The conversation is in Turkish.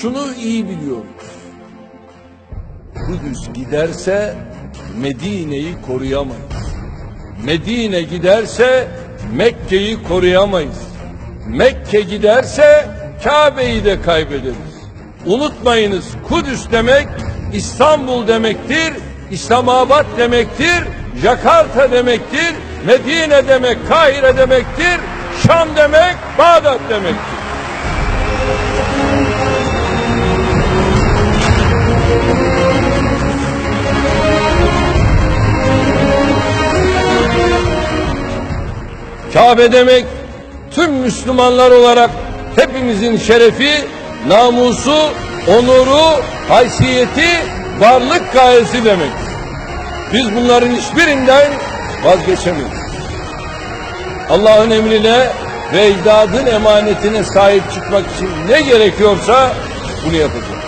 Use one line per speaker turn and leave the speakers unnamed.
şunu iyi biliyoruz. Kudüs giderse Medine'yi koruyamayız. Medine giderse Mekke'yi koruyamayız. Mekke giderse Kabe'yi de kaybederiz. Unutmayınız, Kudüs demek İstanbul demektir, İslamabad demektir, Jakarta demektir, Medine demek Kahire demektir, Şam demek Bağdat demektir. Kabe demek tüm Müslümanlar olarak hepimizin şerefi, namusu, onuru, haysiyeti, varlık gayesi demek. Biz bunların hiçbirinden vazgeçemeyiz. Allah'ın emrine ve ecdadın emanetine sahip çıkmak için ne gerekiyorsa bunu yapacağız.